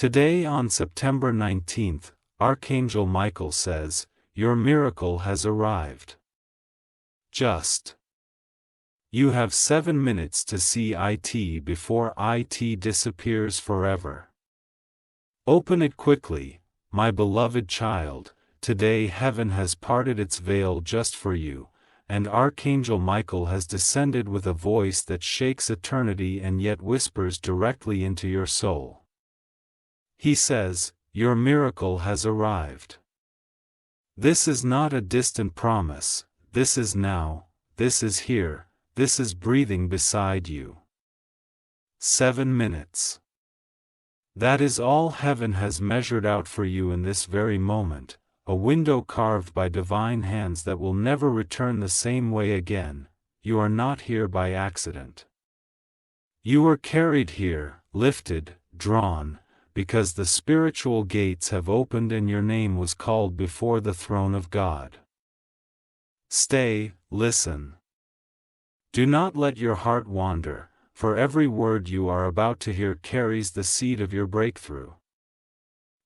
Today on September 19th, Archangel Michael says, your miracle has arrived. You have 7 minutes to see it before it disappears forever. Open it quickly, my beloved child. Today heaven has parted its veil just for you, and Archangel Michael has descended with a voice that shakes eternity and yet whispers directly into your soul. He says, your miracle has arrived. This is not a distant promise, this is now, this is here, this is breathing beside you. 7 minutes. That is all heaven has measured out for you in this very moment, a window carved by divine hands that will never return the same way again. You are not here by accident. You were carried here, lifted, drawn, because the spiritual gates have opened and your name was called before the throne of God. Stay, listen. Do not let your heart wander, for every word you are about to hear carries the seed of your breakthrough.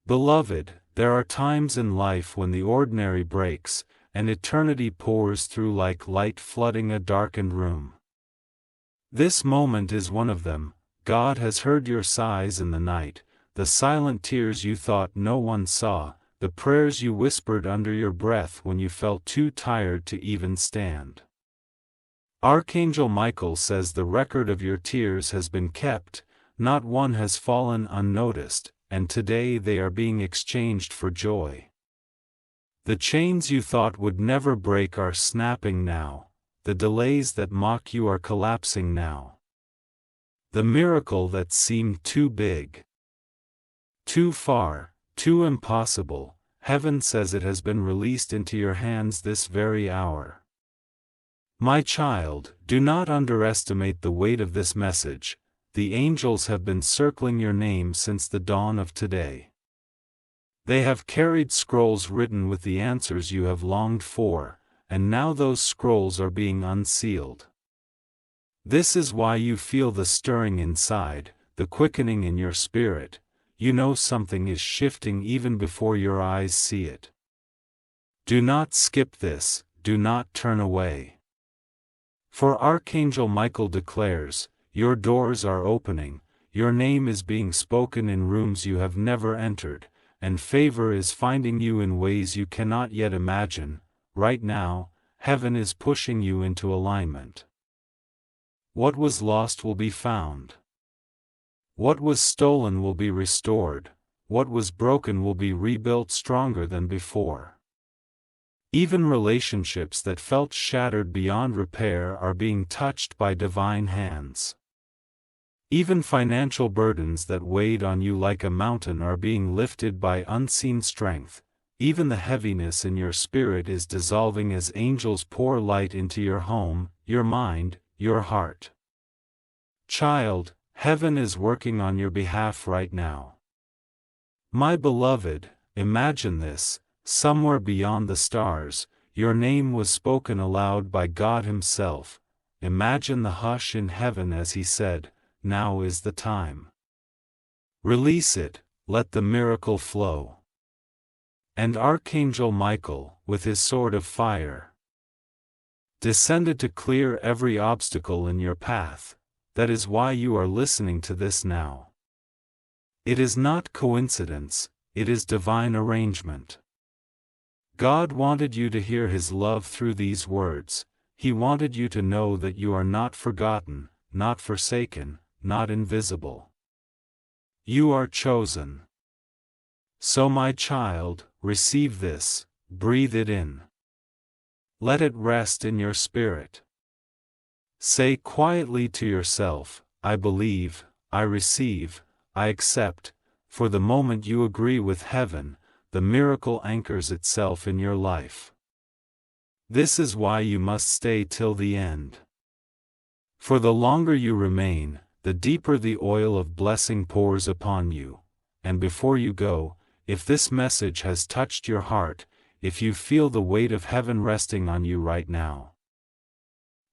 Beloved, there are times in life when the ordinary breaks, and eternity pours through like light flooding a darkened room. This moment is one of them. God has heard your sighs in the night, the silent tears you thought no one saw, the prayers you whispered under your breath when you felt too tired to even stand. Archangel Michael says the record of your tears has been kept, not one has fallen unnoticed, and today they are being exchanged for joy. The chains you thought would never break are snapping now, the delays that mock you are collapsing now. The miracle that seemed too big, too far, too impossible, heaven says it has been released into your hands this very hour. My child, do not underestimate the weight of this message. The angels have been circling your name since the dawn of today. They have carried scrolls written with the answers you have longed for, and now those scrolls are being unsealed. This is why you feel the stirring inside, the quickening in your spirit. You know something is shifting even before your eyes see it. Do not skip this, do not turn away. For Archangel Michael declares, your doors are opening, your name is being spoken in rooms you have never entered, and favor is finding you in ways you cannot yet imagine. Right now, heaven is pushing you into alignment. What was lost will be found. What was stolen will be restored, what was broken will be rebuilt stronger than before. Even relationships that felt shattered beyond repair are being touched by divine hands. Even financial burdens that weighed on you like a mountain are being lifted by unseen strength. Even the heaviness in your spirit is dissolving as angels pour light into your home, your mind, your heart. Child, heaven is working on your behalf right now. My beloved, imagine this, somewhere beyond the stars, your name was spoken aloud by God Himself. Imagine the hush in heaven as He said, now is the time. Release it, let the miracle flow. And Archangel Michael, with his sword of fire, descended to clear every obstacle in your path. That is why you are listening to this now. It is not coincidence, it is divine arrangement. God wanted you to hear His love through these words. He wanted you to know that you are not forgotten, not forsaken, not invisible. You are chosen. So my child, receive this, breathe it in. Let it rest in your spirit. Say quietly to yourself, I believe, I receive, I accept. For the moment you agree with heaven, the miracle anchors itself in your life. This is why you must stay till the end. For the longer you remain, the deeper the oil of blessing pours upon you. And before you go, if this message has touched your heart, if you feel the weight of heaven resting on you right now,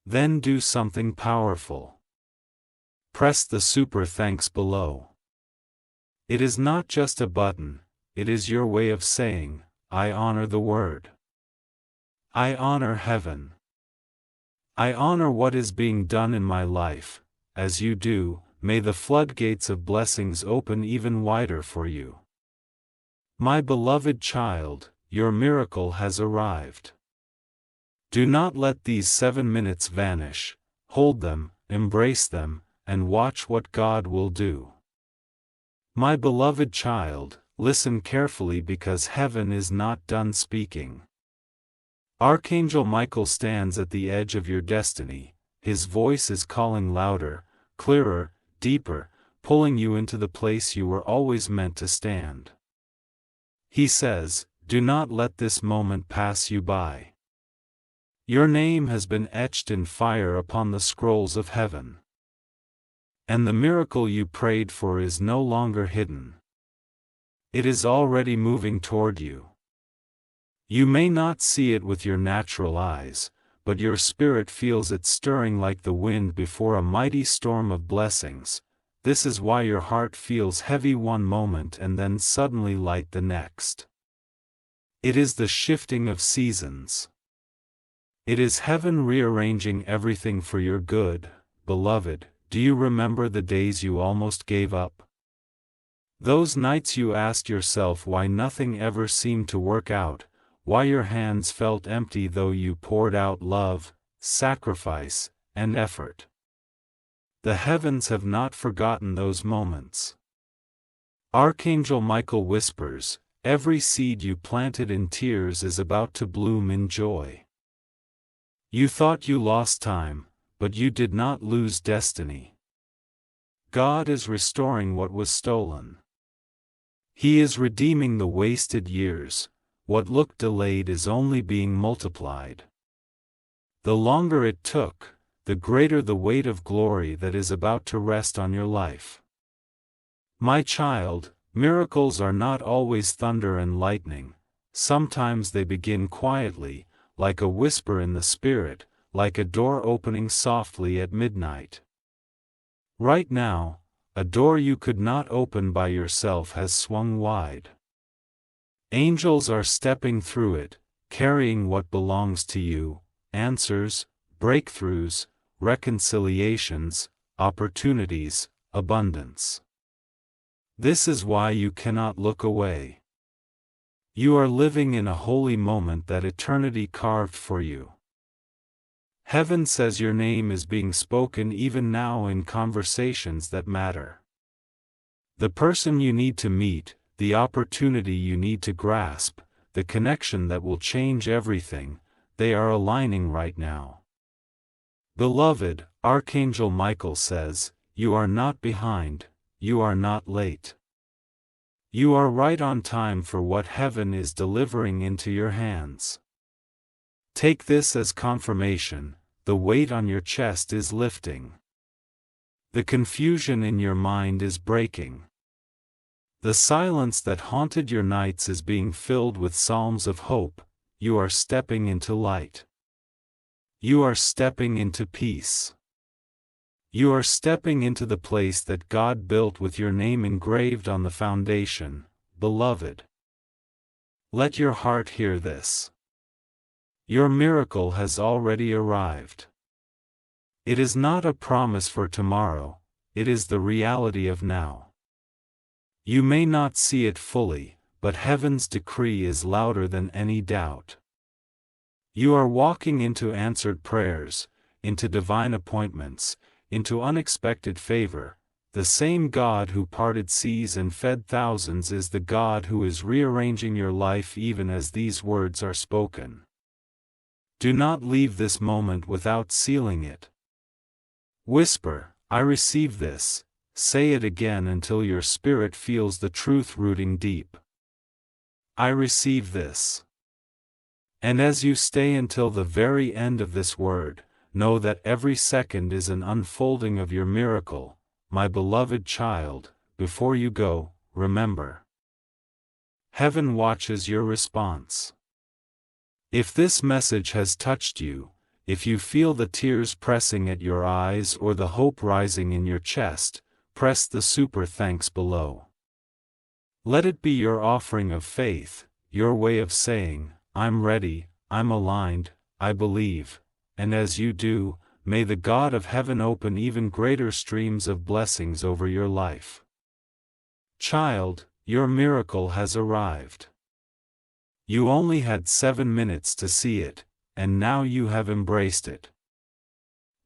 then do something powerful. Press the super thanks below. It is not just a button, it is your way of saying, I honor the word. I honor heaven. I honor what is being done in my life. As you do, may the floodgates of blessings open even wider for you. My beloved child, your miracle has arrived. Do not let these 7 minutes vanish. Hold them, embrace them, and watch what God will do. My beloved child, listen carefully because heaven is not done speaking. Archangel Michael stands at the edge of your destiny. His voice is calling louder, clearer, deeper, pulling you into the place you were always meant to stand. He says, do not let this moment pass you by. Your name has been etched in fire upon the scrolls of heaven. And the miracle you prayed for is no longer hidden. It is already moving toward you. You may not see it with your natural eyes, but your spirit feels it stirring like the wind before a mighty storm of blessings. This is why your heart feels heavy one moment and then suddenly light the next. It is the shifting of seasons. It is heaven rearranging everything for your good. Beloved, do you remember the days you almost gave up? Those nights you asked yourself why nothing ever seemed to work out, why your hands felt empty though you poured out love, sacrifice, and effort. The heavens have not forgotten those moments. Archangel Michael whispers, every seed you planted in tears is about to bloom in joy. You thought you lost time, but you did not lose destiny. God is restoring what was stolen. He is redeeming the wasted years. What looked delayed is only being multiplied. The longer it took, the greater the weight of glory that is about to rest on your life. My child, miracles are not always thunder and lightning. Sometimes they begin quietly, like a whisper in the spirit, like a door opening softly at midnight. Right now, a door you could not open by yourself has swung wide. Angels are stepping through it, carrying what belongs to you, answers, breakthroughs, reconciliations, opportunities, abundance. This is why you cannot look away. You are living in a holy moment that eternity carved for you. Heaven says your name is being spoken even now in conversations that matter. The person you need to meet, the opportunity you need to grasp, the connection that will change everything, they are aligning right now. Beloved, Archangel Michael says, you are not behind, you are not late. You are right on time for what heaven is delivering into your hands. Take this as confirmation, the weight on your chest is lifting. The confusion in your mind is breaking. The silence that haunted your nights is being filled with psalms of hope. You are stepping into light. You are stepping into peace. You are stepping into the place that God built with your name engraved on the foundation, beloved. Let your heart hear this. Your miracle has already arrived. It is not a promise for tomorrow, it is the reality of now. You may not see it fully, but heaven's decree is louder than any doubt. You are walking into answered prayers, into divine appointments, into unexpected favor. The same God who parted seas and fed thousands is the God who is rearranging your life even as these words are spoken. Do not leave this moment without sealing it. Whisper, I receive this. Say it again until your spirit feels the truth rooting deep. I receive this. And as you stay until the very end of this word, know that every second is an unfolding of your miracle. My beloved child, before you go, remember. Heaven watches your response. If this message has touched you, if you feel the tears pressing at your eyes or the hope rising in your chest, press the super thanks below. Let it be your offering of faith, your way of saying, I'm ready, I'm aligned, I believe, and as you do, may the God of heaven open even greater streams of blessings over your life. Child, your miracle has arrived. You only had 7 minutes to see it, and now you have embraced it.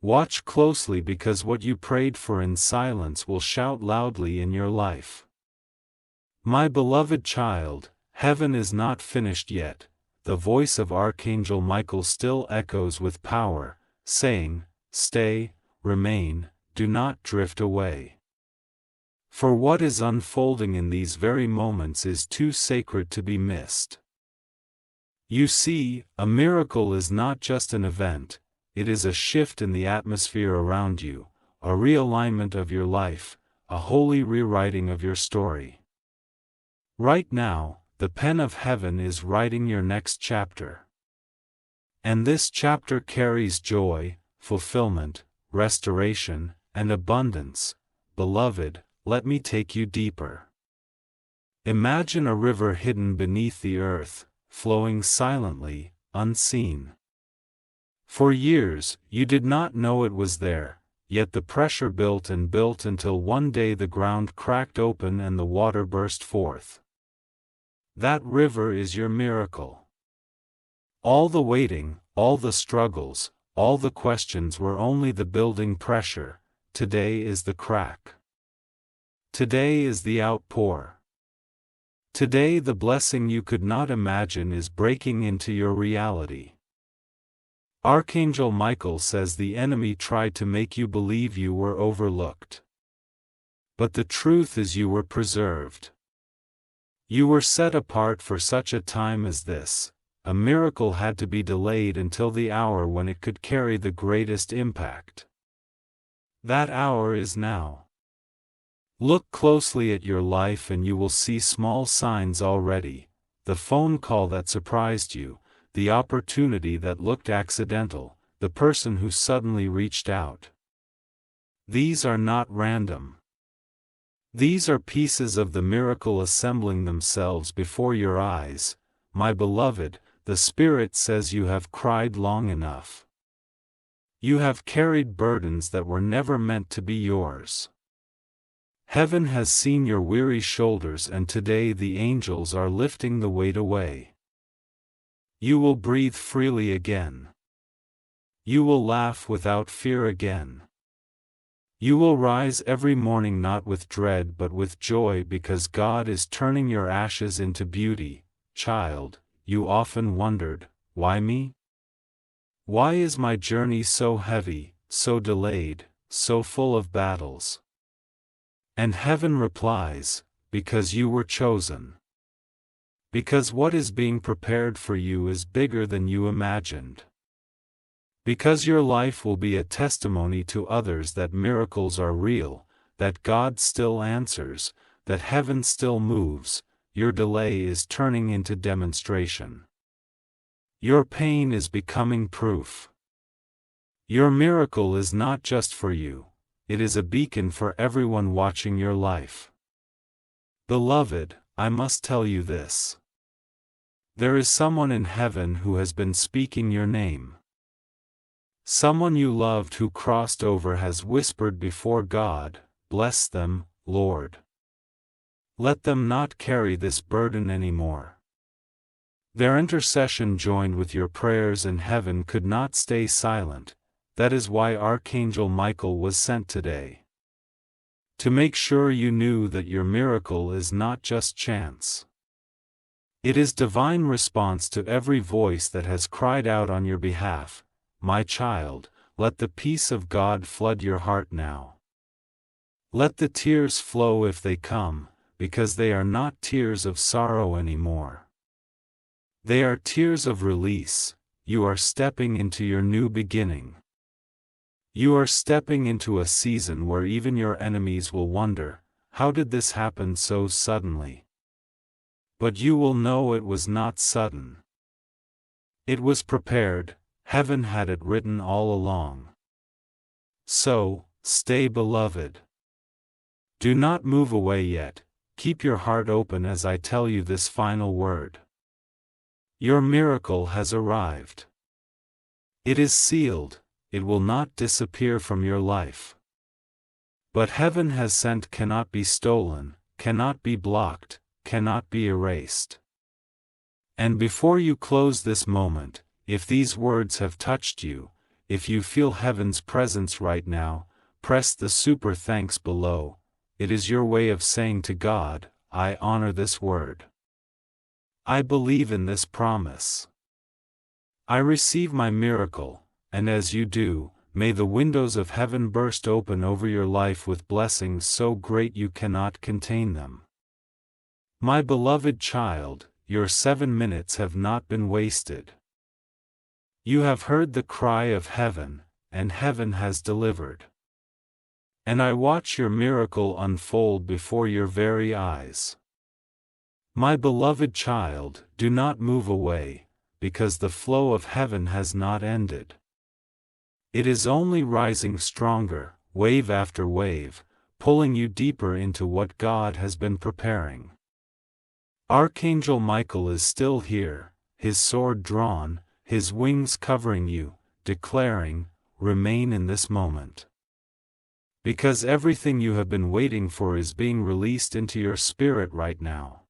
Watch closely because what you prayed for in silence will shout loudly in your life. My beloved child, heaven is not finished yet. The voice of Archangel Michael still echoes with power, saying, stay, remain, do not drift away. For what is unfolding in these very moments is too sacred to be missed. You see, a miracle is not just an event, it is a shift in the atmosphere around you, a realignment of your life, a holy rewriting of your story. Right now, the pen of heaven is writing your next chapter. And this chapter carries joy, fulfillment, restoration, and abundance. Beloved, let me take you deeper. Imagine a river hidden beneath the earth, flowing silently, unseen. For years, you did not know it was there, yet the pressure built and built until one day the ground cracked open and the water burst forth. That river is your miracle. All the waiting, all the struggles, all the questions were only the building pressure. Today is the crack. Today is the outpour. Today the blessing you could not imagine is breaking into your reality. Archangel Michael says the enemy tried to make you believe you were overlooked. But the truth is you were preserved. You were set apart for such a time as this. A miracle had to be delayed until the hour when it could carry the greatest impact. That hour is now. Look closely at your life and you will see small signs already. The phone call that surprised you, the opportunity that looked accidental, the person who suddenly reached out. These are not random. These are pieces of the miracle assembling themselves before your eyes. My beloved, the Spirit says you have cried long enough. You have carried burdens that were never meant to be yours. Heaven has seen your weary shoulders and today the angels are lifting the weight away. You will breathe freely again. You will laugh without fear again. You will rise every morning not with dread but with joy because God is turning your ashes into beauty. Child, you often wondered, why me? Why is my journey so heavy, so delayed, so full of battles? And heaven replies, because you were chosen. Because what is being prepared for you is bigger than you imagined. Because your life will be a testimony to others that miracles are real, that God still answers, that heaven still moves, your delay is turning into demonstration. Your pain is becoming proof. Your miracle is not just for you, it is a beacon for everyone watching your life. Beloved, I must tell you this. There is someone in heaven who has been speaking your name. Someone you loved who crossed over has whispered before God, bless them, Lord. Let them not carry this burden anymore. Their intercession joined with your prayers and heaven could not stay silent. That is why Archangel Michael was sent today. To make sure you knew that your miracle is not just chance. It is divine response to every voice that has cried out on your behalf. My child, let the peace of God flood your heart now. Let the tears flow if they come, because they are not tears of sorrow anymore. They are tears of release. You are stepping into your new beginning. You are stepping into a season where even your enemies will wonder, how did this happen so suddenly? But you will know it was not sudden. It was prepared. Heaven had it written all along. So, stay beloved. Do not move away yet, keep your heart open as I tell you this final word. Your miracle has arrived. It is sealed, it will not disappear from your life. But heaven has sent cannot be stolen, cannot be blocked, cannot be erased. And before you close this moment, if these words have touched you, if you feel heaven's presence right now, press the super thanks below. It is your way of saying to God, I honor this word. I believe in this promise. I receive my miracle, and as you do, may the windows of heaven burst open over your life with blessings so great you cannot contain them. My beloved child, your 7 minutes have not been wasted. You have heard the cry of heaven, and heaven has delivered. And I watch your miracle unfold before your very eyes. My beloved child, do not move away, because the flow of heaven has not ended. It is only rising stronger, wave after wave, pulling you deeper into what God has been preparing. Archangel Michael is still here, his sword drawn, his wings covering you, declaring, remain in this moment. Because everything you have been waiting for is being released into your spirit right now.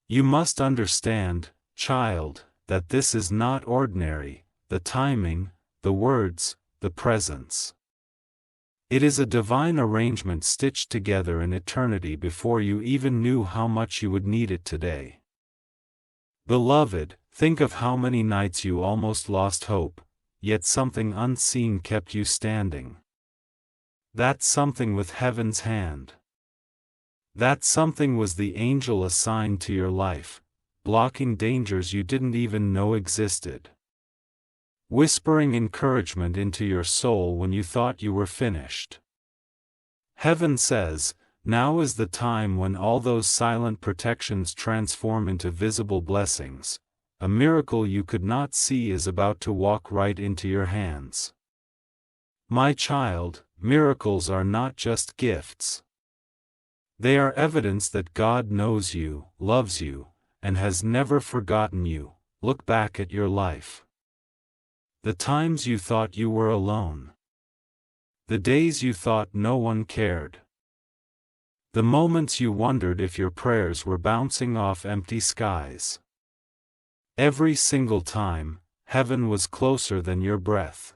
You must understand, child, that this is not ordinary, the timing, the words, the presence. It is a divine arrangement stitched together in eternity before you even knew how much you would need it today. Beloved, think of how many nights you almost lost hope, yet something unseen kept you standing. That something with heaven's hand. That something was the angel assigned to your life, blocking dangers you didn't even know existed. Whispering encouragement into your soul when you thought you were finished. Heaven says, now is the time when all those silent protections transform into visible blessings. A miracle you could not see is about to walk right into your hands. My child, miracles are not just gifts. They are evidence that God knows you, loves you, and has never forgotten you. Look back at your life. The times you thought you were alone. The days you thought no one cared. The moments you wondered if your prayers were bouncing off empty skies. Every single time, heaven was closer than your breath.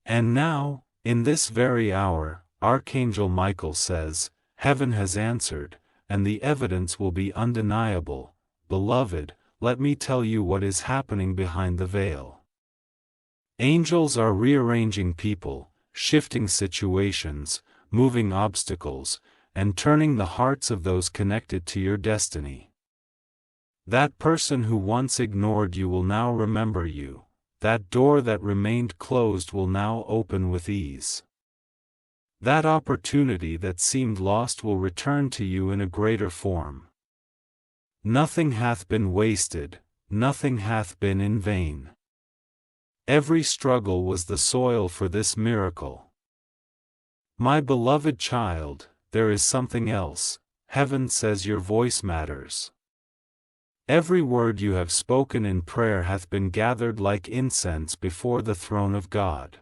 And now, in this very hour, Archangel Michael says, heaven has answered, and the evidence will be undeniable. Beloved, let me tell you what is happening behind the veil. Angels are rearranging people, shifting situations, moving obstacles, and turning the hearts of those connected to your destiny. That person who once ignored you will now remember you. That door that remained closed will now open with ease. That opportunity that seemed lost will return to you in a greater form. Nothing hath been wasted, nothing hath been in vain. Every struggle was the soil for this miracle. My beloved child, there is something else. Heaven says your voice matters. Every word you have spoken in prayer hath been gathered like incense before the throne of God.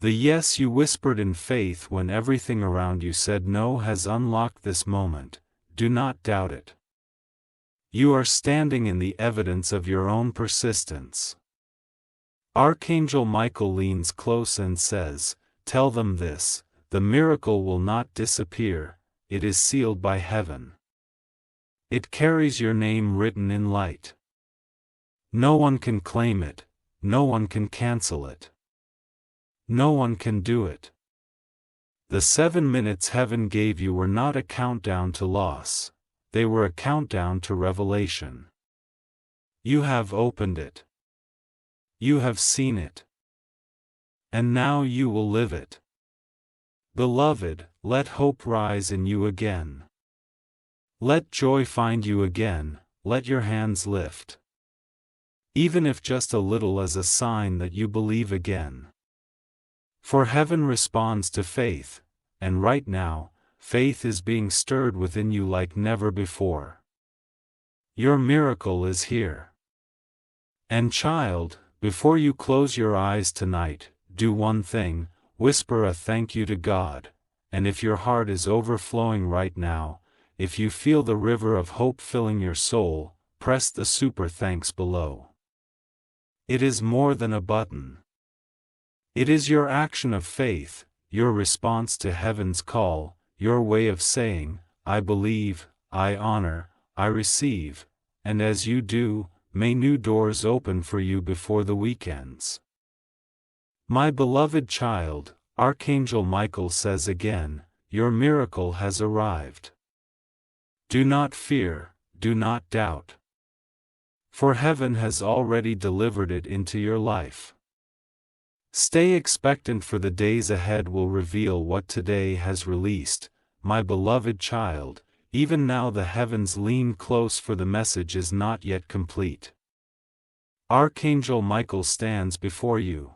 The yes you whispered in faith when everything around you said no has unlocked this moment. Do not doubt it. You are standing in the evidence of your own persistence. Archangel Michael leans close and says, tell them this, the miracle will not disappear, it is sealed by heaven. It carries your name written in light. No one can claim it, no one can cancel it. No one can do it. The 7 minutes heaven gave you were not a countdown to loss, they were a countdown to revelation. You have opened it. You have seen it. And now you will live it. Beloved, let hope rise in you again. Let joy find you again, let your hands lift. Even if just a little as a sign that you believe again. For heaven responds to faith, and right now, faith is being stirred within you like never before. Your miracle is here. And child, before you close your eyes tonight, do one thing: whisper a thank you to God. And if your heart is overflowing right now, if you feel the river of hope filling your soul, press the super thanks below. It is more than a button. It is your action of faith, your response to heaven's call, your way of saying, I believe, I honor, I receive, and as you do, may new doors open for you before the weekends. My beloved child, Archangel Michael says again, your miracle has arrived. Do not fear, do not doubt. For heaven has already delivered it into your life. Stay expectant, for the days ahead will reveal what today has released, my beloved child. Even now the heavens lean close, for the message is not yet complete. Archangel Michael stands before you.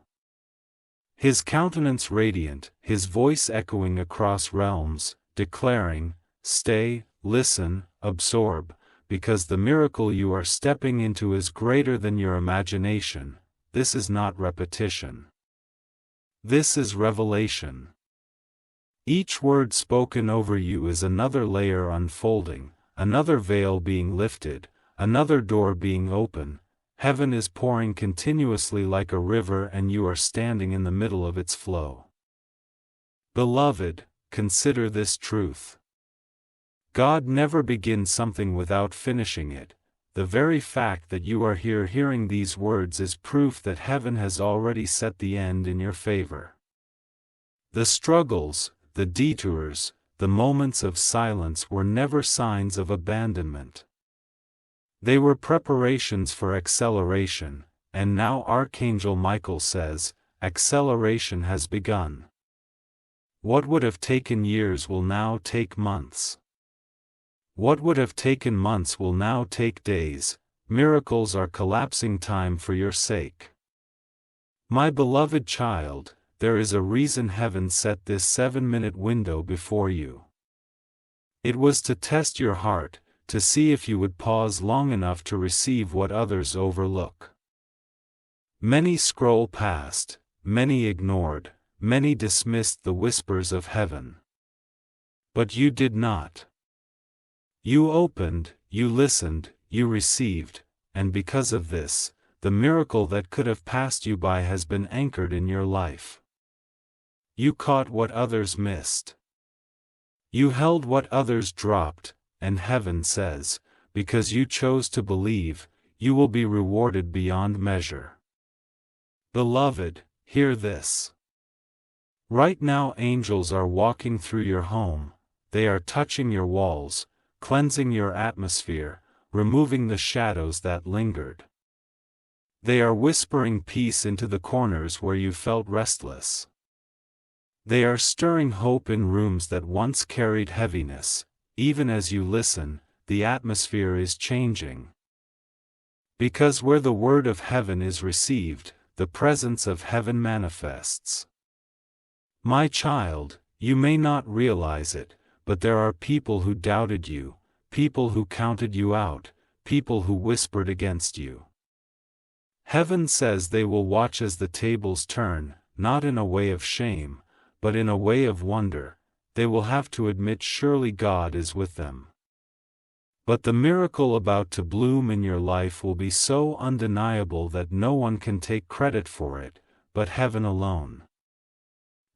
His countenance radiant, his voice echoing across realms, declaring, stay, listen, absorb, because the miracle you are stepping into is greater than your imagination. This is not repetition. This is revelation. Each word spoken over you is another layer unfolding, another veil being lifted, another door being open. Heaven is pouring continuously like a river, and you are standing in the middle of its flow. Beloved, consider this truth. God never begins something without finishing it. The very fact that you are here hearing these words is proof that heaven has already set the end in your favor. The struggles, the detours, the moments of silence were never signs of abandonment. They were preparations for acceleration, and now Archangel Michael says, acceleration has begun. What would have taken years will now take months. What would have taken months will now take days. Miracles are collapsing time for your sake. My beloved child, there is a reason heaven set this 7-minute window before you. It was to test your heart, to see if you would pause long enough to receive what others overlook. Many scroll past, many ignored, many dismissed the whispers of heaven. But you did not. You opened, you listened, you received, and because of this, the miracle that could have passed you by has been anchored in your life. You caught what others missed. You held what others dropped, and heaven says, because you chose to believe, you will be rewarded beyond measure. Beloved, hear this. Right now angels are walking through your home, they are touching your walls, cleansing your atmosphere, removing the shadows that lingered. They are whispering peace into the corners where you felt restless. They are stirring hope in rooms that once carried heaviness. Even as you listen, the atmosphere is changing. Because where the word of heaven is received, the presence of heaven manifests. My child, you may not realize it, but there are people who doubted you, people who counted you out, people who whispered against you. Heaven says they will watch as the tables turn, not in a way of shame, but in a way of wonder. They will have to admit surely God is with them. But the miracle about to bloom in your life will be so undeniable that no one can take credit for it, but heaven alone.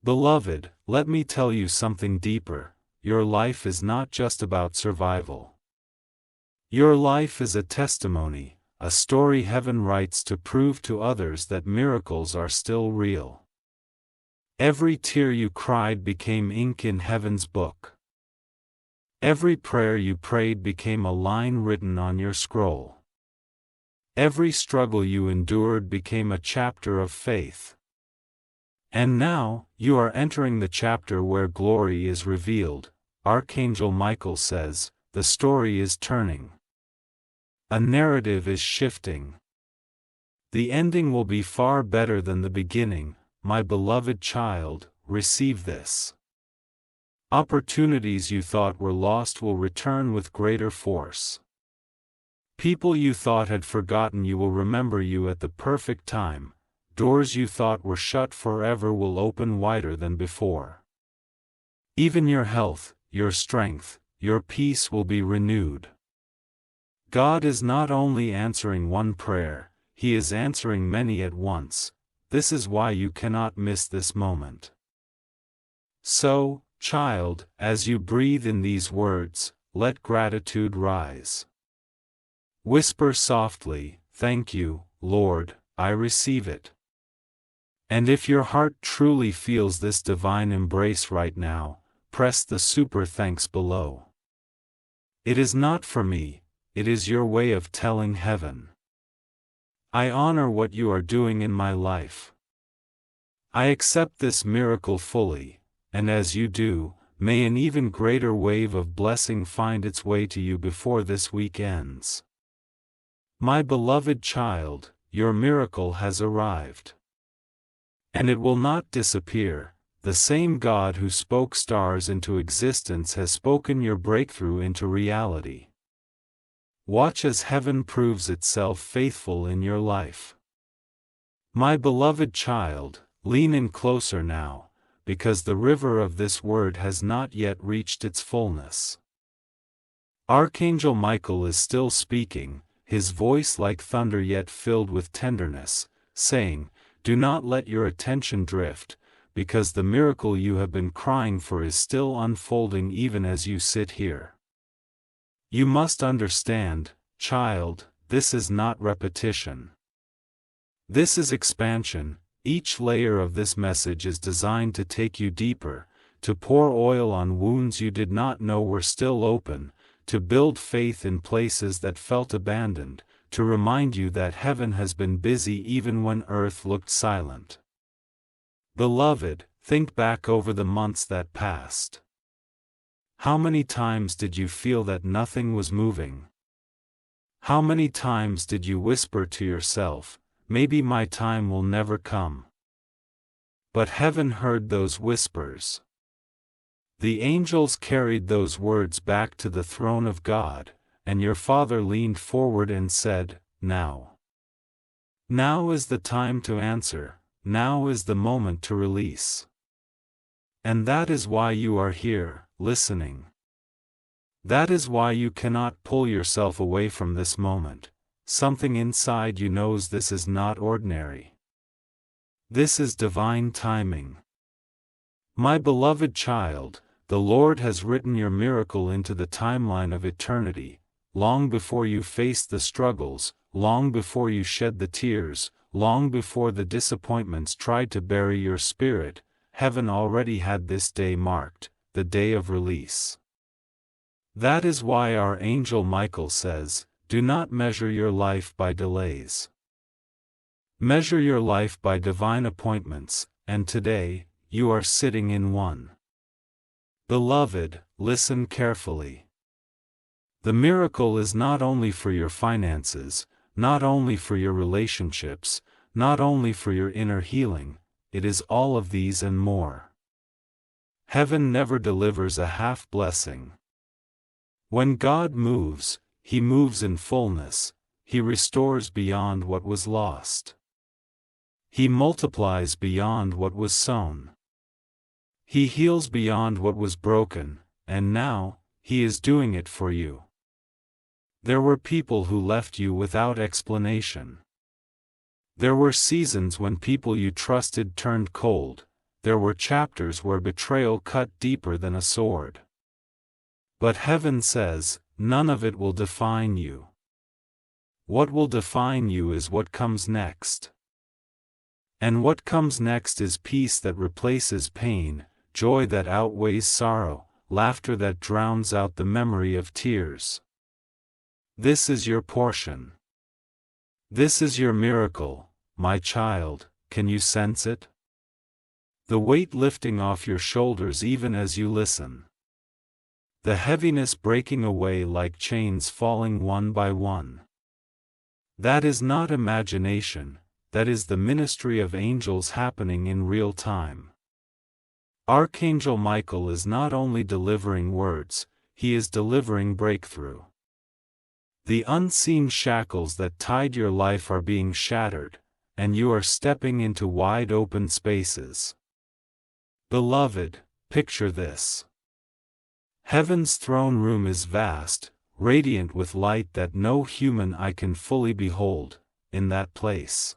Beloved, let me tell you something deeper. Your life is not just about survival. Your life is a testimony, a story heaven writes to prove to others that miracles are still real. Every tear you cried became ink in heaven's book. Every prayer you prayed became a line written on your scroll. Every struggle you endured became a chapter of faith. And now, you are entering the chapter where glory is revealed. Archangel Michael says, the story is turning. A narrative is shifting. The ending will be far better than the beginning. My beloved child, receive this. Opportunities you thought were lost will return with greater force. People you thought had forgotten you will remember you at the perfect time. Doors you thought were shut forever will open wider than before. Even your health, your strength, your peace will be renewed. God is not only answering one prayer, He is answering many at once. This is why you cannot miss this moment. So, child, as you breathe in these words, let gratitude rise. Whisper softly, "Thank you, Lord, I receive it." And if your heart truly feels this divine embrace right now, press the super thanks below. It is not for me, it is your way of telling heaven, I honor what you are doing in my life. I accept this miracle fully, and as you do, may an even greater wave of blessing find its way to you before this week ends. My beloved child, your miracle has arrived. And it will not disappear. The same God who spoke stars into existence has spoken your breakthrough into reality. Watch as heaven proves itself faithful in your life. My beloved child, lean in closer now, because the river of this word has not yet reached its fullness. Archangel Michael is still speaking, his voice like thunder yet filled with tenderness, saying, "Do not let your attention drift, because the miracle you have been crying for is still unfolding even as you sit here. You must understand, child, this is not repetition. This is expansion. Each layer of this message is designed to take you deeper, to pour oil on wounds you did not know were still open, to build faith in places that felt abandoned, to remind you that heaven has been busy even when earth looked silent. Beloved, think back over the months that passed. How many times did you feel that nothing was moving? How many times did you whisper to yourself, "Maybe my time will never come"? But heaven heard those whispers. The angels carried those words back to the throne of God, and your Father leaned forward and said, "Now. Now is the time to answer, now is the moment to release." And that is why you are here, listening. That is why you cannot pull yourself away from this moment. Something inside you knows this is not ordinary. This is divine timing. My beloved child, the Lord has written your miracle into the timeline of eternity. Long before you faced the struggles, long before you shed the tears, long before the disappointments tried to bury your spirit, heaven already had this day marked, the day of release. That is why our angel Michael says, "Do not measure your life by delays. Measure your life by divine appointments, and today, you are sitting in one." Beloved, listen carefully. The miracle is not only for your finances, not only for your relationships, not only for your inner healing, it is all of these and more. Heaven never delivers a half blessing. When God moves, He moves in fullness, He restores beyond what was lost. He multiplies beyond what was sown. He heals beyond what was broken, and now, He is doing it for you. There were people who left you without explanation. There were seasons when people you trusted turned cold, there were chapters where betrayal cut deeper than a sword. But heaven says, none of it will define you. What will define you is what comes next. And what comes next is peace that replaces pain, joy that outweighs sorrow, laughter that drowns out the memory of tears. This is your portion. This is your miracle, my child, can you sense it? The weight lifting off your shoulders even as you listen. The heaviness breaking away like chains falling one by one. That is not imagination, that is the ministry of angels happening in real time. Archangel Michael is not only delivering words, he is delivering breakthrough. The unseen shackles that tied your life are being shattered, and you are stepping into wide open spaces. Beloved, picture this. Heaven's throne room is vast, radiant with light that no human eye can fully behold. In that place,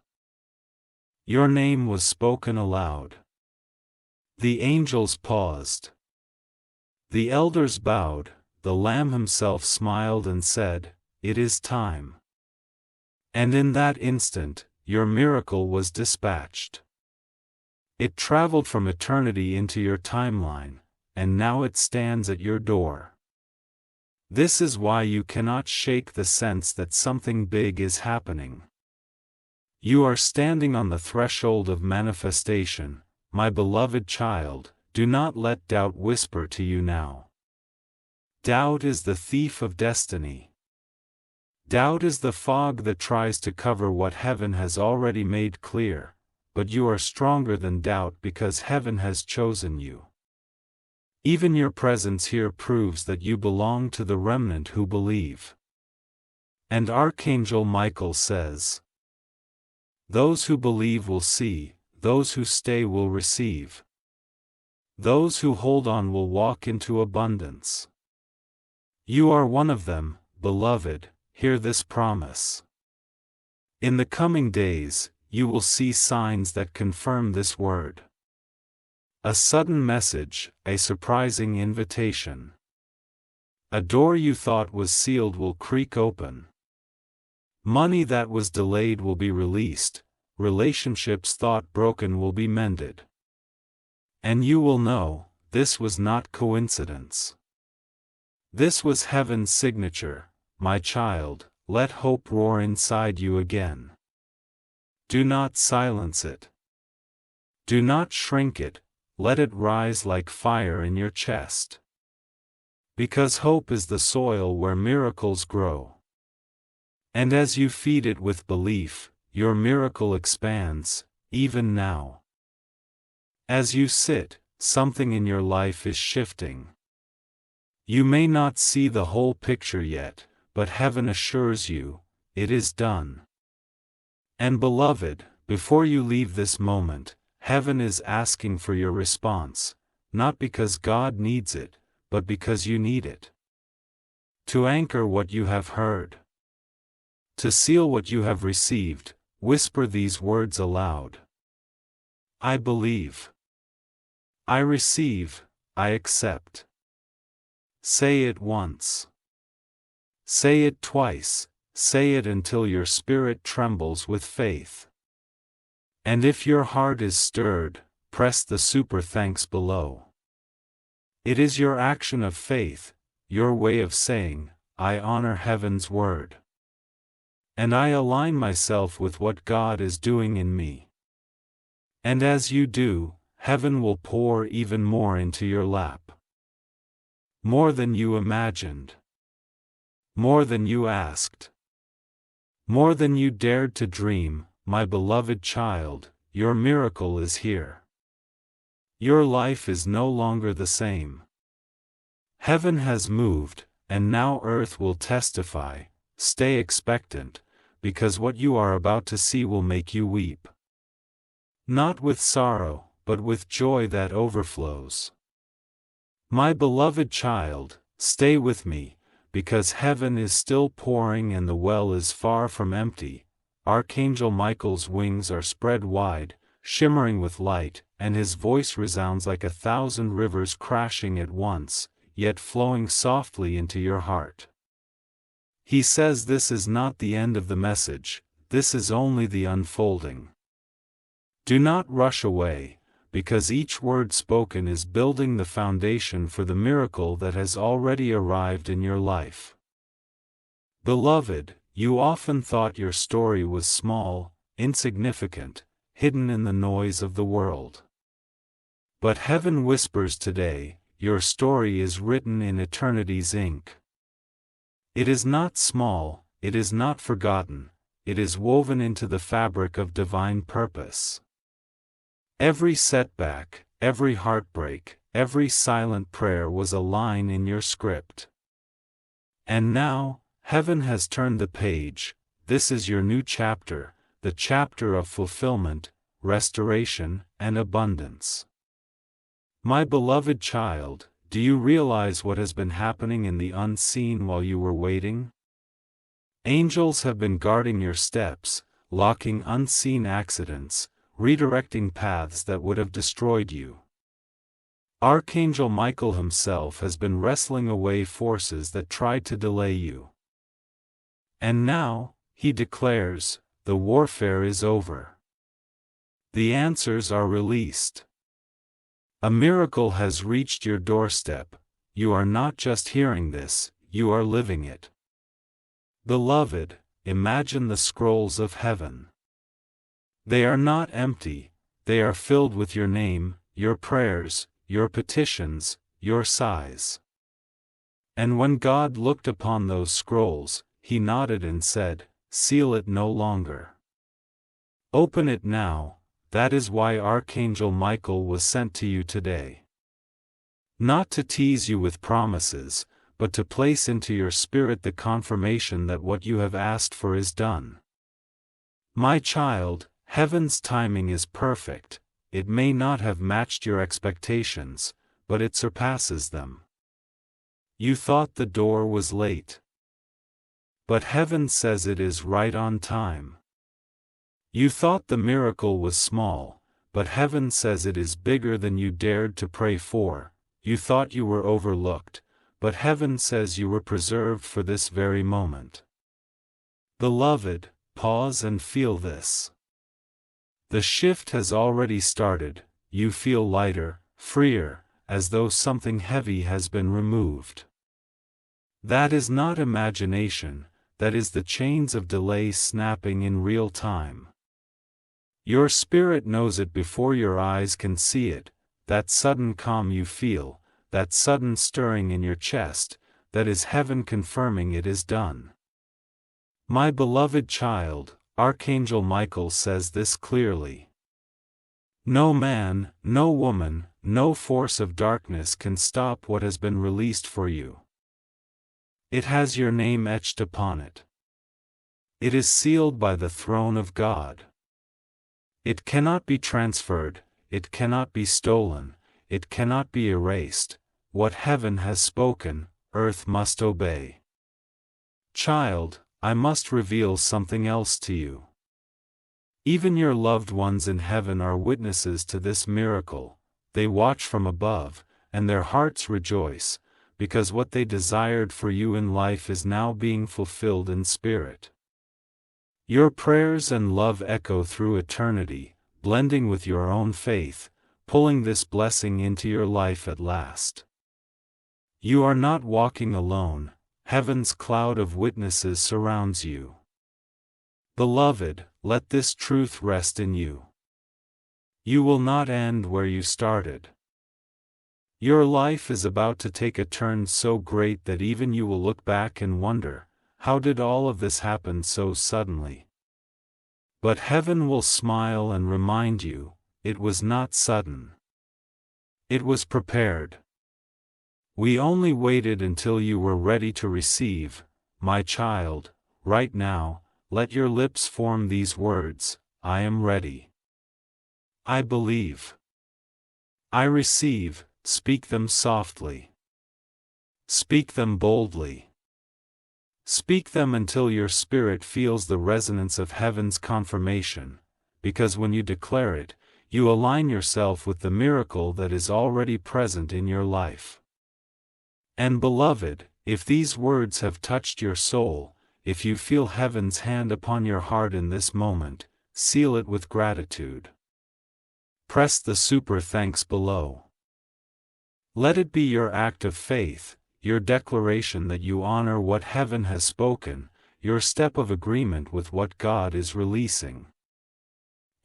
your name was spoken aloud. The angels paused. The elders bowed, the Lamb himself smiled and said, "It is time." And in that instant, your miracle was dispatched. It traveled from eternity into your timeline, and now it stands at your door. This is why you cannot shake the sense that something big is happening. You are standing on the threshold of manifestation, my beloved child. Do not let doubt whisper to you now. Doubt is the thief of destiny. Doubt is the fog that tries to cover what heaven has already made clear, but you are stronger than doubt because heaven has chosen you. Even your presence here proves that you belong to the remnant who believe. And Archangel Michael says, "Those who believe will see, those who stay will receive. Those who hold on will walk into abundance." You are one of them, beloved. Hear this promise. In the coming days, you will see signs that confirm this word. A sudden message, a surprising invitation. A door you thought was sealed will creak open. Money that was delayed will be released, relationships thought broken will be mended. And you will know, this was not coincidence. This was heaven's signature. My child, let hope roar inside you again. Do not silence it. Do not shrink it, let it rise like fire in your chest. Because hope is the soil where miracles grow. And as you feed it with belief, your miracle expands, even now. As you sit, something in your life is shifting. You may not see the whole picture yet, but heaven assures you, it is done. And beloved, before you leave this moment, heaven is asking for your response, not because God needs it, but because you need it. To anchor what you have heard. To seal what you have received, whisper these words aloud. I believe. I receive, I accept. Say it once. Say it twice, say it until your spirit trembles with faith. And if your heart is stirred, press the super thanks below. It is your action of faith, your way of saying, I honor heaven's word. And I align myself with what God is doing in me. And as you do, heaven will pour even more into your lap. More than you imagined. More than you asked. More than you dared to dream, my beloved child, your miracle is here. Your life is no longer the same. Heaven has moved, and now earth will testify. Stay expectant, because what you are about to see will make you weep. Not with sorrow, but with joy that overflows. My beloved child, stay with me, because heaven is still pouring and the well is far from empty. Archangel Michael's wings are spread wide, shimmering with light, and his voice resounds like 1,000 rivers crashing at once, yet flowing softly into your heart. He says this is not the end of the message, this is only the unfolding. Do not rush away, because each word spoken is building the foundation for the miracle that has already arrived in your life. Beloved, you often thought your story was small, insignificant, hidden in the noise of the world. But heaven whispers today, your story is written in eternity's ink. It is not small, it is not forgotten, it is woven into the fabric of divine purpose. Every setback, every heartbreak, every silent prayer was a line in your script. And now, heaven has turned the page. This is your new chapter, the chapter of fulfillment, restoration, and abundance. My beloved child, do you realize what has been happening in the unseen while you were waiting? Angels have been guarding your steps, locking unseen accidents, redirecting paths that would have destroyed you. Archangel Michael himself has been wrestling away forces that tried to delay you. And now, he declares, the warfare is over. The answers are released. A miracle has reached your doorstep. You are not just hearing this, you are living it. Beloved, imagine the scrolls of heaven. They are not empty, they are filled with your name, your prayers, your petitions, your sighs. And when God looked upon those scrolls, he nodded and said, "Seal it no longer. Open it now." That is why Archangel Michael was sent to you today. Not to tease you with promises, but to place into your spirit the confirmation that what you have asked for is done. My child, heaven's timing is perfect. It may not have matched your expectations, but it surpasses them. You thought the door was late. But heaven says it is right on time. You thought the miracle was small, but heaven says it is bigger than you dared to pray for. You thought you were overlooked, but heaven says you were preserved for this very moment. Beloved, pause and feel this. The shift has already started. You feel lighter, freer, as though something heavy has been removed. That is not imagination, that is the chains of delay snapping in real time. Your spirit knows it before your eyes can see it, that sudden calm you feel, that sudden stirring in your chest, that is heaven confirming it is done. My beloved child, Archangel Michael says this clearly. No man, no woman, no force of darkness can stop what has been released for you. It has your name etched upon it. It is sealed by the throne of God. It cannot be transferred, it cannot be stolen, it cannot be erased. What heaven has spoken, earth must obey. Child, I must reveal something else to you. Even your loved ones in heaven are witnesses to this miracle. They watch from above, and their hearts rejoice, because what they desired for you in life is now being fulfilled in spirit. Your prayers and love echo through eternity, blending with your own faith, pulling this blessing into your life at last. You are not walking alone, heaven's cloud of witnesses surrounds you. Beloved, let this truth rest in you. You will not end where you started. Your life is about to take a turn so great that even you will look back and wonder, how did all of this happen so suddenly? But heaven will smile and remind you, it was not sudden. It was prepared. We only waited until you were ready to receive. My child, right now, let your lips form these words, I am ready. I believe. I receive. Speak them softly. Speak them boldly. Speak them until your spirit feels the resonance of heaven's confirmation, because when you declare it, you align yourself with the miracle that is already present in your life. And beloved, if these words have touched your soul, if you feel heaven's hand upon your heart in this moment, seal it with gratitude. Press the super thanks below. Let it be your act of faith, your declaration that you honor what heaven has spoken, your step of agreement with what God is releasing.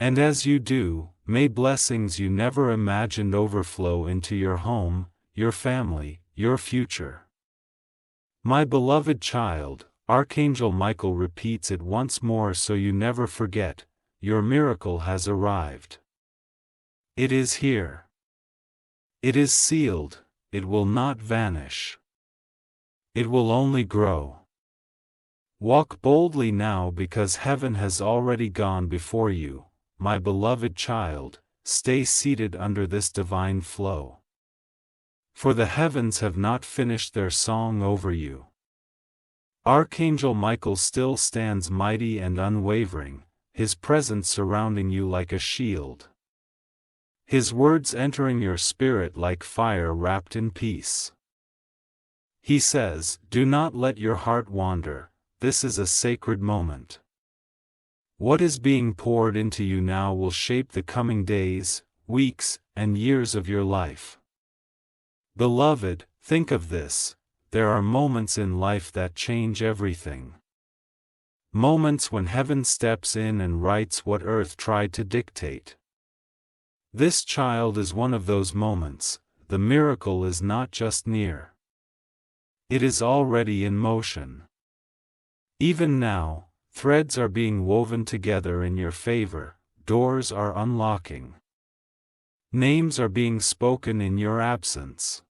And as you do, may blessings you never imagined overflow into your home, your family, your future. My beloved child, Archangel Michael repeats it once more so you never forget, your miracle has arrived. It is here. It is sealed, it will not vanish. It will only grow. Walk boldly now because heaven has already gone before you, my beloved child, stay seated under this divine flow. For the heavens have not finished their song over you. Archangel Michael still stands mighty and unwavering, his presence surrounding you like a shield. His words entering your spirit like fire wrapped in peace. He says, "Do not let your heart wander, this is a sacred moment. What is being poured into you now will shape the coming days, weeks, and years of your life." Beloved, think of this, there are moments in life that change everything. Moments when heaven steps in and rights what earth tried to dictate. This child is one of those moments. The miracle is not just near. It is already in motion. Even now, threads are being woven together in your favor, doors are unlocking. Names are being spoken in your absence.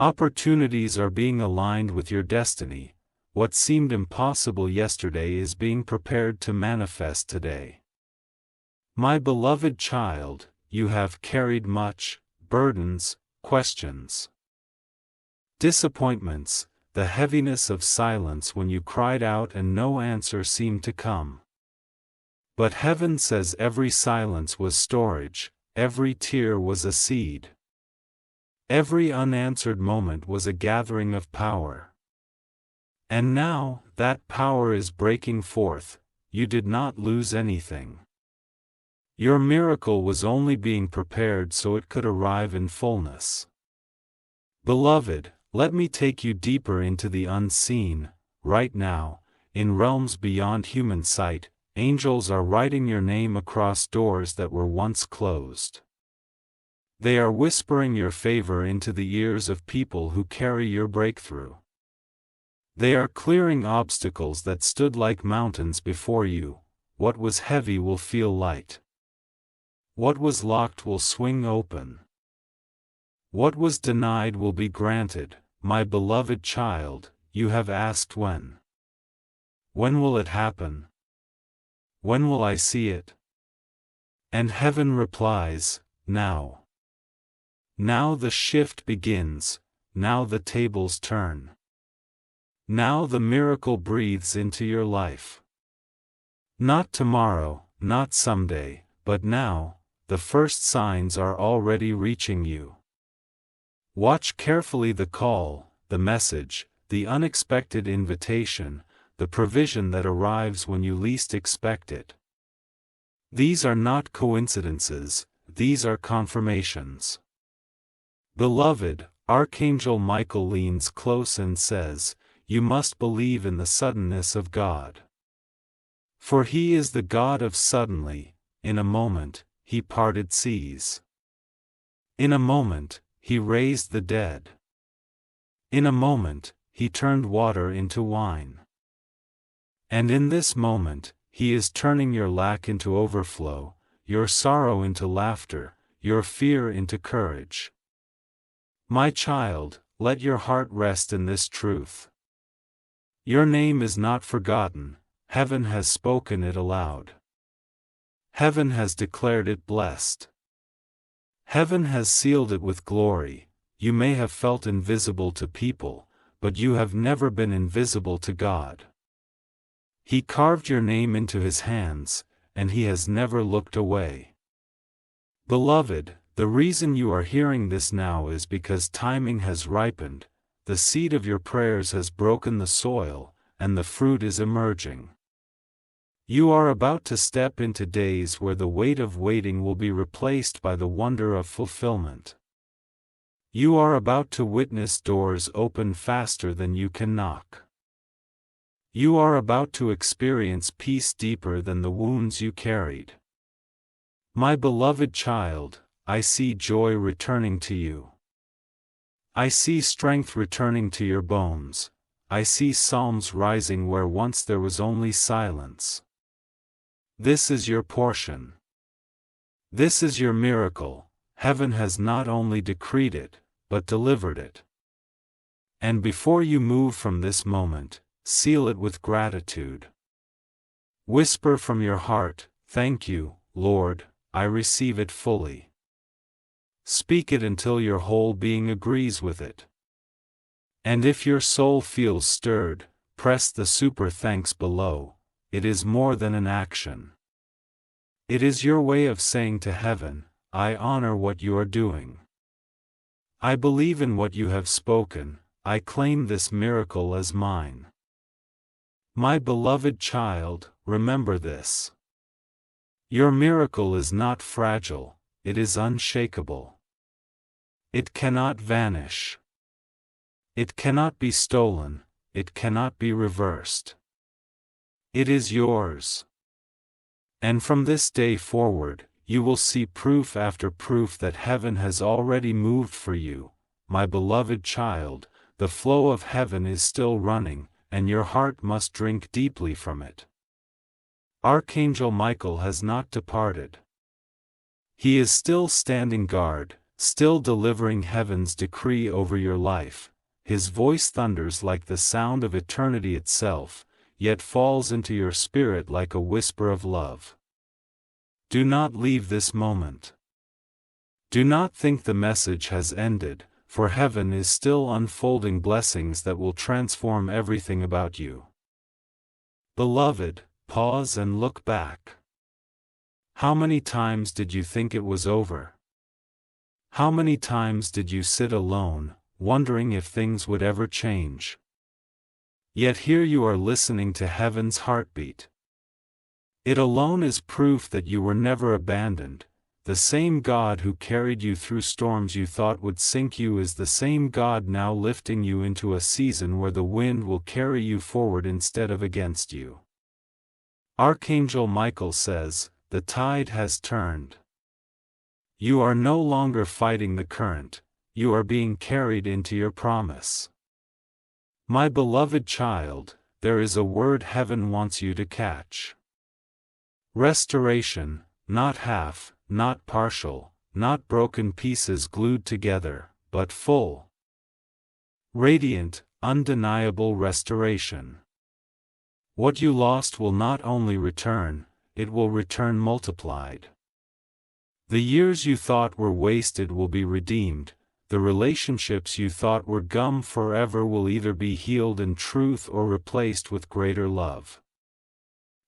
Opportunities are being aligned with your destiny. What seemed impossible yesterday is being prepared to manifest today. My beloved child, you have carried much, burdens, questions, disappointments, the heaviness of silence when you cried out and no answer seemed to come. But heaven says every silence was storage, every tear was a seed. Every unanswered moment was a gathering of power. And now, that power is breaking forth, you did not lose anything. Your miracle was only being prepared so it could arrive in fullness. Beloved, let me take you deeper into the unseen. Right now, in realms beyond human sight, angels are writing your name across doors that were once closed. They are whispering your favor into the ears of people who carry your breakthrough. They are clearing obstacles that stood like mountains before you. What was heavy will feel light. What was locked will swing open. What was denied will be granted. My beloved child, you have asked when. When will it happen? When will I see it? And heaven replies, now. Now the shift begins, now the tables turn. Now the miracle breathes into your life. Not tomorrow, not someday, but now. The first signs are already reaching you. Watch carefully the call, the message, the unexpected invitation, the provision that arrives when you least expect it. These are not coincidences, these are confirmations. Beloved, Archangel Michael leans close and says, "You must believe in the suddenness of God. For He is the God of suddenly, in a moment. He parted seas. In a moment, He raised the dead. In a moment, He turned water into wine. And in this moment, He is turning your lack into overflow, your sorrow into laughter, your fear into courage. My child, let your heart rest in this truth. Your name is not forgotten, heaven has spoken it aloud. Heaven has declared it blessed. Heaven has sealed it with glory. You may have felt invisible to people, but you have never been invisible to God. He carved your name into His hands, and He has never looked away. Beloved, the reason you are hearing this now is because timing has ripened, the seed of your prayers has broken the soil, and the fruit is emerging. You are about to step into days where the weight of waiting will be replaced by the wonder of fulfillment. You are about to witness doors open faster than you can knock. You are about to experience peace deeper than the wounds you carried. My beloved child, I see joy returning to you. I see strength returning to your bones. I see psalms rising where once there was only silence. This is your portion. This is your miracle. heaven has not only decreed it, but delivered it. And before you move from this moment, seal it with gratitude. Whisper from your heart, "Thank you, Lord, I receive it fully." Speak it until your whole being agrees with it. And if your soul feels stirred, press the super thanks below. It is more than an action. It is your way of saying to heaven, "I honor what you are doing. I believe in what you have spoken, I claim this miracle as mine." My beloved child, remember this. Your miracle is not fragile, it is unshakable. It cannot vanish. It cannot be stolen, it cannot be reversed. It is yours. And from this day forward, you will see proof after proof that heaven has already moved for you, my beloved child. The flow of heaven is still running, and your heart must drink deeply from it. Archangel Michael has not departed. He is still standing guard, still delivering heaven's decree over your life. His voice thunders like the sound of eternity itself, yet falls into your spirit like a whisper of love. Do not leave this moment. Do not think the message has ended, for heaven is still unfolding blessings that will transform everything about you. Beloved, pause and look back. How many times did you think it was over? How many times did you sit alone, wondering if things would ever change? Yet here you are listening to heaven's heartbeat. It alone is proof that you were never abandoned. The same God who carried you through storms you thought would sink you is the same God now lifting you into a season where the wind will carry you forward instead of against you. Archangel Michael says, "The tide has turned. You are no longer fighting the current, you are being carried into your promise." My beloved child, there is a word heaven wants you to catch. Restoration, not half, not partial, not broken pieces glued together, but full. Radiant, undeniable restoration. What you lost will not only return, it will return multiplied. The years you thought were wasted will be redeemed, the relationships you thought were gone forever will either be healed in truth or replaced with greater love.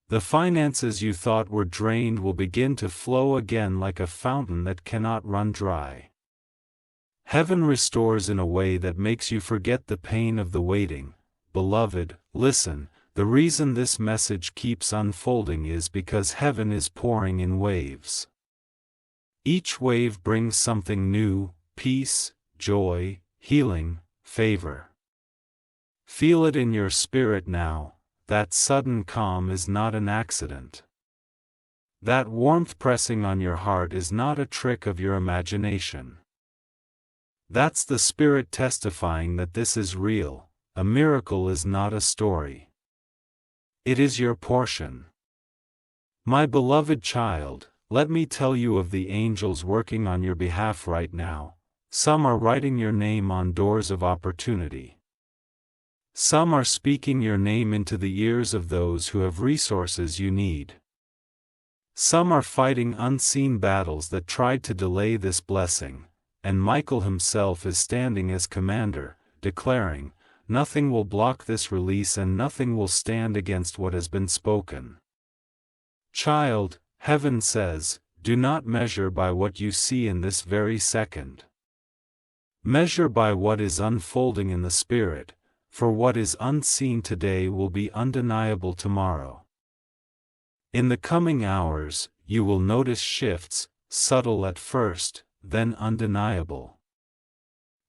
The finances you thought were drained will begin to flow again like a fountain that cannot run dry. Heaven restores in a way that makes you forget the pain of the waiting. Beloved, listen, the reason this message keeps unfolding is because heaven is pouring in waves. Each wave brings something new: peace, joy, healing, favor. Feel it in your spirit now. That sudden calm is not an accident. That warmth pressing on your heart is not a trick of your imagination. That's the Spirit testifying that this is real. A miracle is not a story. It is your portion. My beloved child, let me tell you of the angels working on your behalf right now. Some are writing your name on doors of opportunity. Some are speaking your name into the ears of those who have resources you need. Some are fighting unseen battles that tried to delay this blessing, and Michael himself is standing as commander, declaring, "Nothing will block this release and nothing will stand against what has been spoken." Child, heaven says, do not measure by what you see in this very second. Measure by what is unfolding in the Spirit. For what is unseen today will be undeniable tomorrow. In the coming hours, you will notice shifts, subtle at first, then undeniable.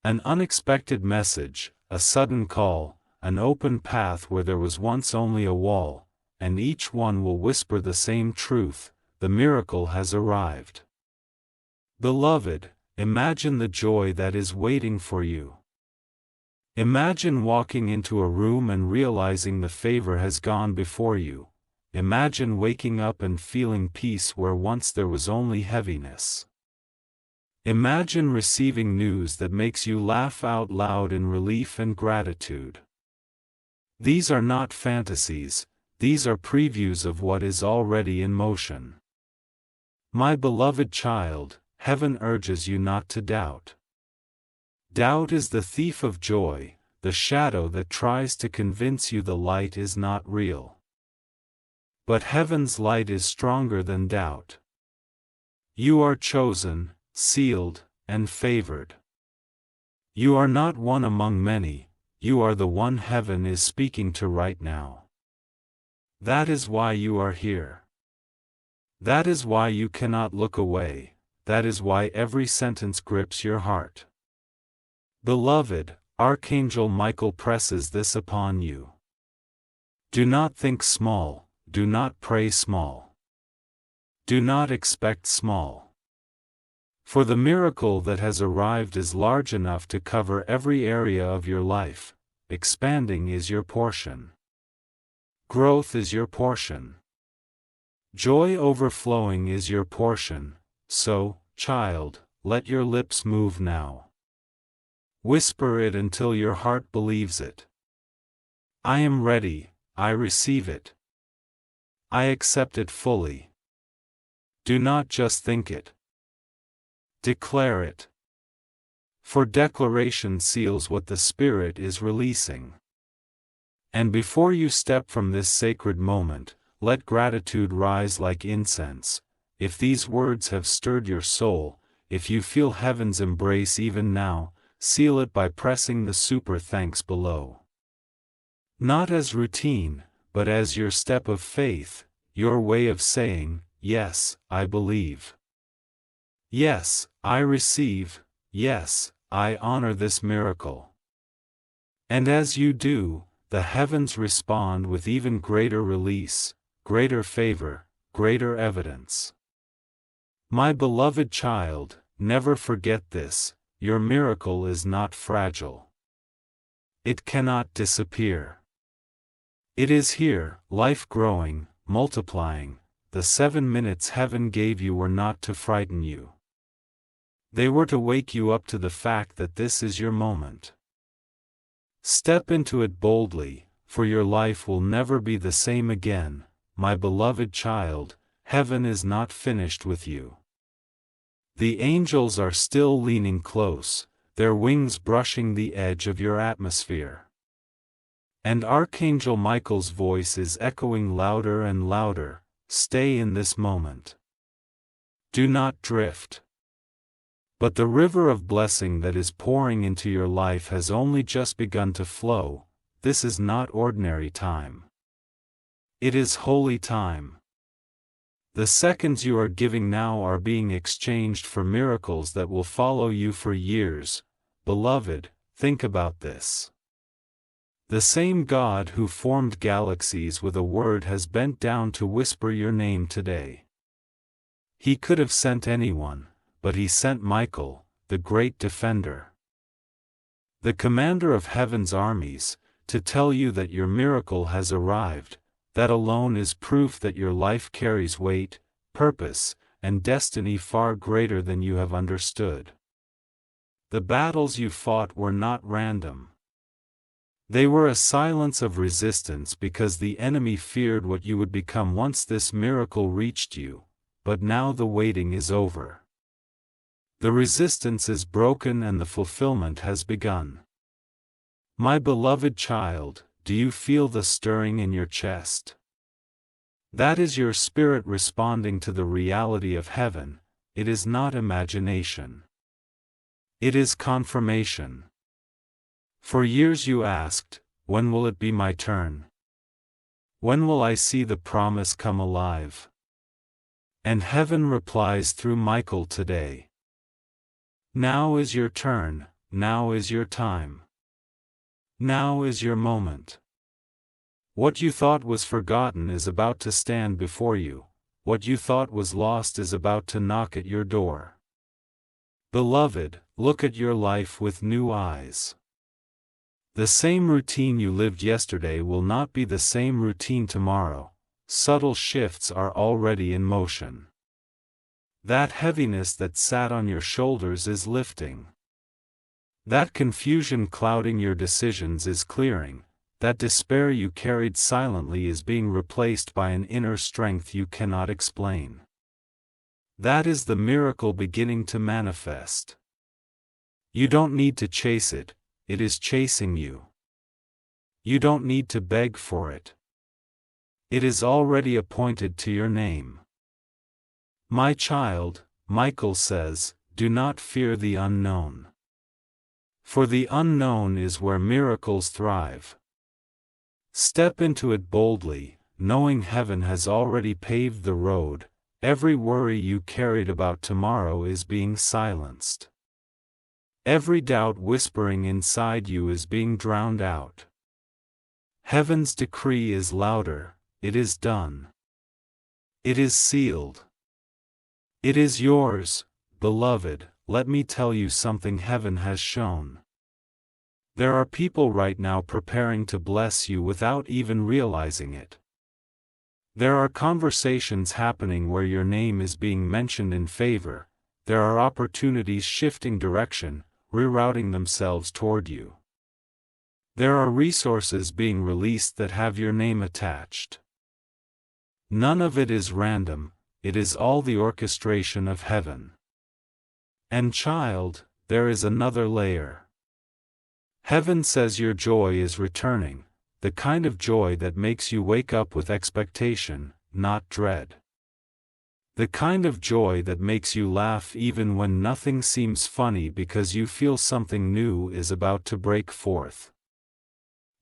An unexpected message, a sudden call, an open path where there was once only a wall, and each one will whisper the same truth: the miracle has arrived. Beloved, imagine the joy that is waiting for you. Imagine walking into a room and realizing the favor has gone before you. Imagine waking up and feeling peace where once there was only heaviness. Imagine receiving news that makes you laugh out loud in relief and gratitude. These are not fantasies, these are previews of what is already in motion. My beloved child, heaven urges you not to doubt. Doubt is the thief of joy, the shadow that tries to convince you the light is not real. But heaven's light is stronger than doubt. You are chosen, sealed, and favored. You are not one among many, you are the one heaven is speaking to right now. That is why you are here. That is why you cannot look away, that is why every sentence grips your heart. Beloved, Archangel Michael presses this upon you. Do not think small, do not pray small. Do not expect small. For the miracle that has arrived is large enough to cover every area of your life. Expanding is your portion. Growth is your portion. Joy overflowing is your portion, so, child, let your lips move now. Whisper it until your heart believes it. I am ready, I receive it. I accept it fully. Do not just think it. Declare it. For declaration seals what the Spirit is releasing. And before you step from this sacred moment, let gratitude rise like incense. If these words have stirred your soul, if you feel heaven's embrace even now, seal it by pressing the super thanks below. Not as routine, but as your step of faith, your way of saying, yes, I believe. Yes, I receive, yes, I honor this miracle. And as you do, the heavens respond with even greater release, greater favor, greater evidence. My beloved child, never forget this, your miracle is not fragile. It cannot disappear. It is here, life growing, multiplying. The 7 minutes heaven gave you were not to frighten you. They were to wake you up to the fact that this is your moment. Step into it boldly, for your life will never be the same again. My beloved child, heaven is not finished with you. The angels are still leaning close, their wings brushing the edge of your atmosphere. And Archangel Michael's voice is echoing louder and louder. Stay in this moment. Do not drift. But the river of blessing that is pouring into your life has only just begun to flow. This is not ordinary time. It is holy time. The seconds you are giving now are being exchanged for miracles that will follow you for years. Beloved, think about this. The same God who formed galaxies with a word has bent down to whisper your name today. He could have sent anyone, but he sent Michael, the great defender, the commander of heaven's armies, to tell you that your miracle has arrived. That alone is proof that your life carries weight, purpose, and destiny far greater than you have understood. The battles you fought were not random. They were a silence of resistance because the enemy feared what you would become once this miracle reached you, but now the waiting is over. The resistance is broken and the fulfillment has begun. My beloved child, do you feel the stirring in your chest? That is your spirit responding to the reality of heaven. It is not imagination. It is confirmation. For years you asked, when will it be my turn? When will I see the promise come alive? And heaven replies through Michael today. Now is your turn, now is your time. Now is your moment. What you thought was forgotten is about to stand before you. What you thought was lost is about to knock at your door. Beloved, look at your life with new eyes. The same routine you lived yesterday will not be the same routine tomorrow. Subtle shifts are already in motion. That heaviness that sat on your shoulders is lifting. That confusion clouding your decisions is clearing. That despair you carried silently is being replaced by an inner strength you cannot explain. That is the miracle beginning to manifest. You don't need to chase it, it is chasing you. You don't need to beg for it. It is already appointed to your name. My child, Michael says, do not fear the unknown. For the unknown is where miracles thrive. Step into it boldly, knowing heaven has already paved the road. Every worry you carried about tomorrow is being silenced. Every doubt whispering inside you is being drowned out. Heaven's decree is louder, it is done. It is sealed. It is yours, beloved. Let me tell you something heaven has shown. There are people right now preparing to bless you without even realizing it. There are conversations happening where your name is being mentioned in favor. There are opportunities shifting direction, rerouting themselves toward you. There are resources being released that have your name attached. None of it is random, it is all the orchestration of heaven. And child, there is another layer. Heaven says your joy is returning, the kind of joy that makes you wake up with expectation, not dread. The kind of joy that makes you laugh even when nothing seems funny because you feel something new is about to break forth.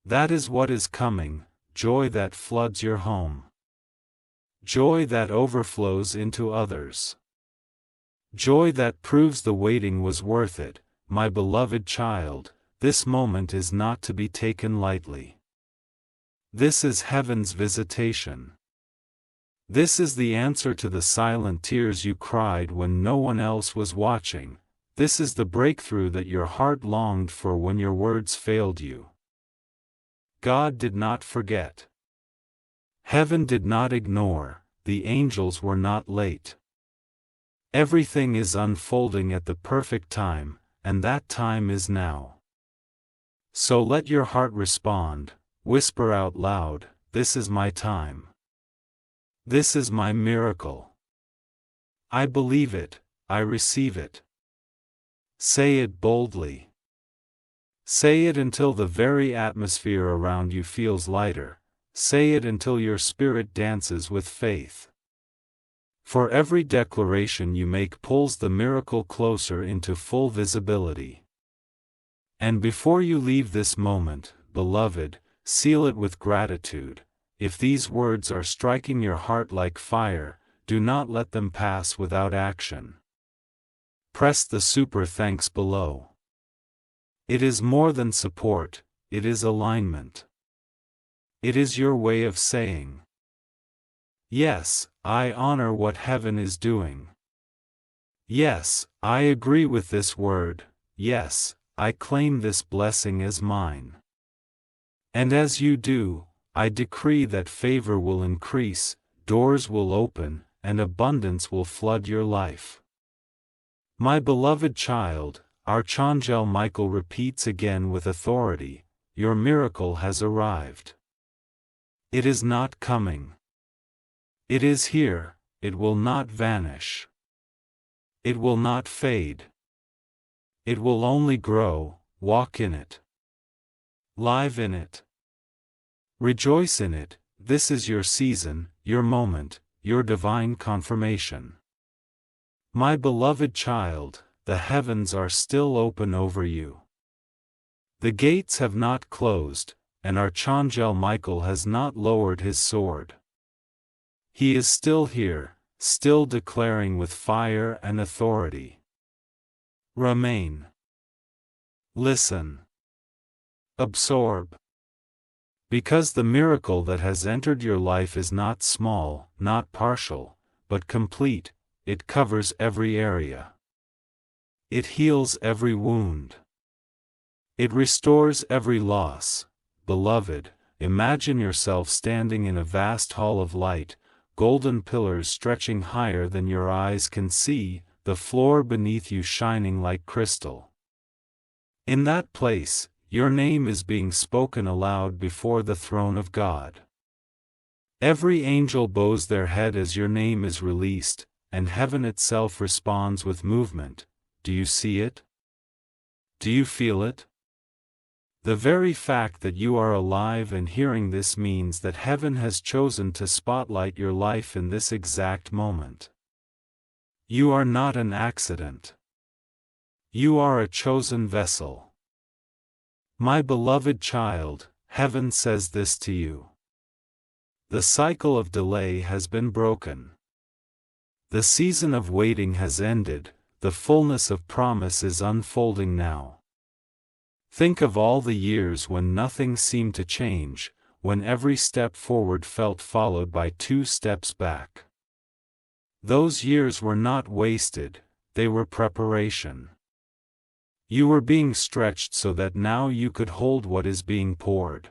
That is what is coming, joy that floods your home. Joy that overflows into others. Joy that proves the waiting was worth it, my beloved child. This moment is not to be taken lightly. This is heaven's visitation. This is the answer to the silent tears you cried when no one else was watching. This is the breakthrough that your heart longed for when your words failed you. God did not forget. Heaven did not ignore, the angels were not late. Everything is unfolding at the perfect time, and that time is now. So let your heart respond, whisper out loud, this is my time. This is my miracle. I believe it, I receive it. Say it boldly. Say it until the very atmosphere around you feels lighter. Say it until your spirit dances with faith. For every declaration you make pulls the miracle closer into full visibility. And before you leave this moment, beloved, seal it with gratitude. If these words are striking your heart like fire, do not let them pass without action. Press the super thanks below. It is more than support, it is alignment. It is your way of saying, yes, I honor what heaven is doing. Yes, I agree with this word. Yes, I claim this blessing as mine. And as you do, I decree that favor will increase, doors will open, and abundance will flood your life. My beloved child, Archangel Michael repeats again with authority, your miracle has arrived. It is not coming. It is here, it will not vanish. It will not fade. It will only grow, walk in it. Live in it. Rejoice in it, this is your season, your moment, your divine confirmation. My beloved child, the heavens are still open over you. The gates have not closed, and Archangel Michael has not lowered his sword. He is still here, still declaring with fire and authority. Remain. Listen. Absorb. Because the miracle that has entered your life is not small, not partial, but complete, it covers every area. It heals every wound. It restores every loss. Beloved, imagine yourself standing in a vast hall of light, golden pillars stretching higher than your eyes can see, the floor beneath you shining like crystal. In that place, your name is being spoken aloud before the throne of God. Every angel bows their head as your name is released, and heaven itself responds with movement. Do you see it? Do you feel it? The very fact that you are alive and hearing this means that heaven has chosen to spotlight your life in this exact moment. You are not an accident. You are a chosen vessel. My beloved child, heaven says this to you. The cycle of delay has been broken. The season of waiting has ended, the fullness of promise is unfolding now. Think of all the years when nothing seemed to change, when every step forward felt followed by 2 steps back. Those years were not wasted, they were preparation. You were being stretched so that now you could hold what is being poured.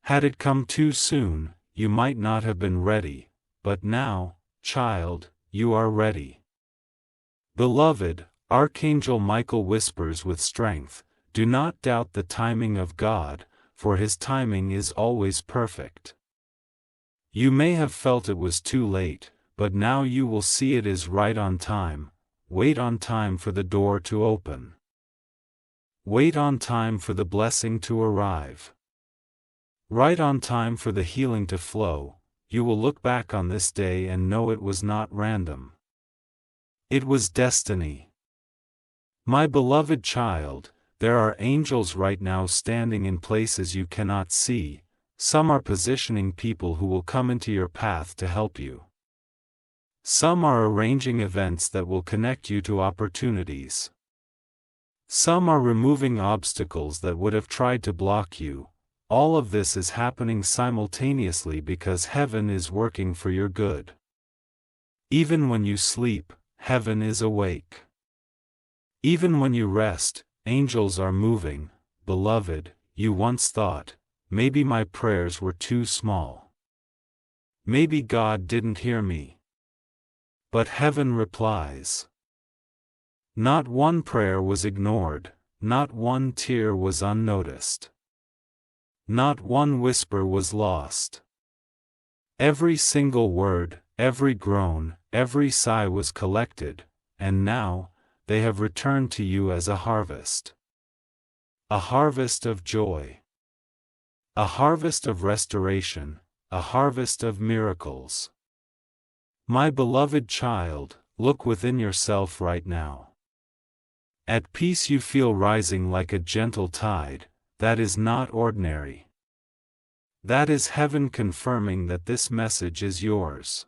Had it come too soon, you might not have been ready, but now, child, you are ready. Beloved, Archangel Michael whispers with strength, do not doubt the timing of God, for His timing is always perfect. You may have felt it was too late, but now you will see it is right on time. Wait on time for the door to open. Wait on time for the blessing to arrive. Right on time for the healing to flow. You will look back on this day and know it was not random. It was destiny. My beloved child, there are angels right now standing in places you cannot see. Some are positioning people who will come into your path to help you. Some are arranging events that will connect you to opportunities. Some are removing obstacles that would have tried to block you. All of this is happening simultaneously because heaven is working for your good. Even when you sleep, heaven is awake. Even when you rest, angels are moving. Beloved, you once thought, maybe my prayers were too small. Maybe God didn't hear me. But heaven replies. Not one prayer was ignored, not one tear was unnoticed. Not one whisper was lost. Every single word, every groan, every sigh was collected, and now, they have returned to you as a harvest. A harvest of joy. A harvest of restoration, a harvest of miracles. My beloved child, look within yourself right now. At peace you feel rising like a gentle tide. That is not ordinary. That is heaven confirming that this message is yours.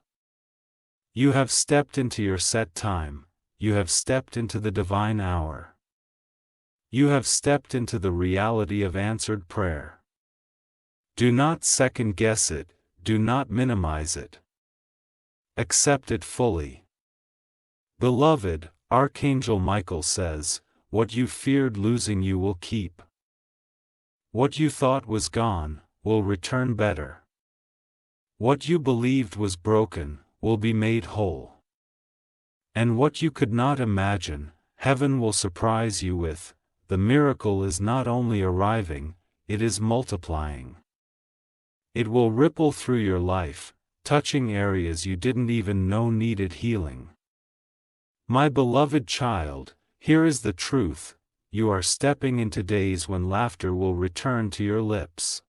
You have stepped into your set time, you have stepped into the divine hour. You have stepped into the reality of answered prayer. Do not second guess it, do not minimize it. Accept it fully. Beloved, Archangel Michael says, what you feared losing you will keep. What you thought was gone, will return better. What you believed was broken, will be made whole. And what you could not imagine, heaven will surprise you with. The miracle is not only arriving, it is multiplying. It will ripple through your life, touching areas you didn't even know needed healing. My beloved child, here is the truth. You are stepping into days when laughter will return to your lips.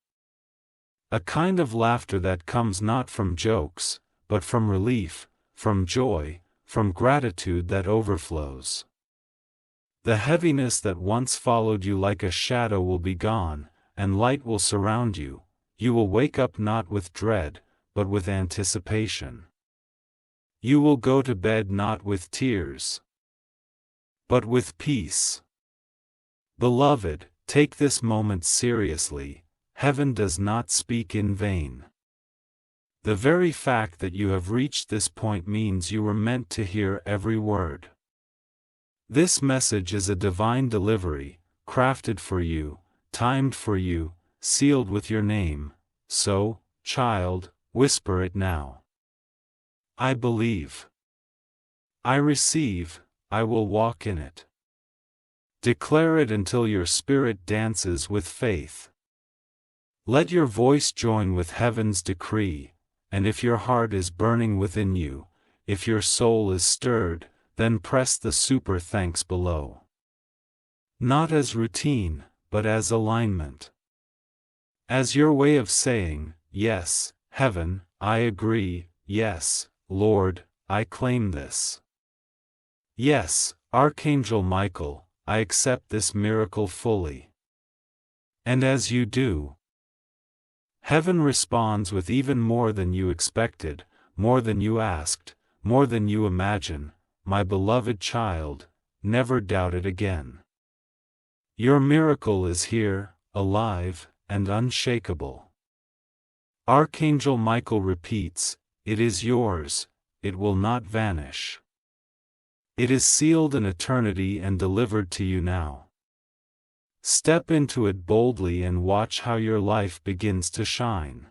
A kind of laughter that comes not from jokes, but from relief, from joy, from gratitude that overflows. The heaviness that once followed you like a shadow will be gone, and light will surround you. You will wake up not with dread, but with anticipation. You will go to bed not with tears, but with peace. Beloved, take this moment seriously. Heaven does not speak in vain. The very fact that you have reached this point means you were meant to hear every word. This message is a divine delivery, crafted for you, timed for you, sealed with your name. So, child, whisper it now. I believe. I receive, I will walk in it. Declare it until your spirit dances with faith. Let your voice join with heaven's decree, and if your heart is burning within you, if your soul is stirred, then press the super thanks below. Not as routine, but as alignment. As your way of saying, yes, heaven, I agree, yes, Lord, I claim this. Yes, Archangel Michael, I accept this miracle fully. And as you do, heaven responds with even more than you expected, more than you asked, more than you imagine. My beloved child, never doubt it again. Your miracle is here, alive, and unshakable. Archangel Michael repeats, it is yours, it will not vanish. It is sealed in eternity and delivered to you now. Step into it boldly and watch how your life begins to shine.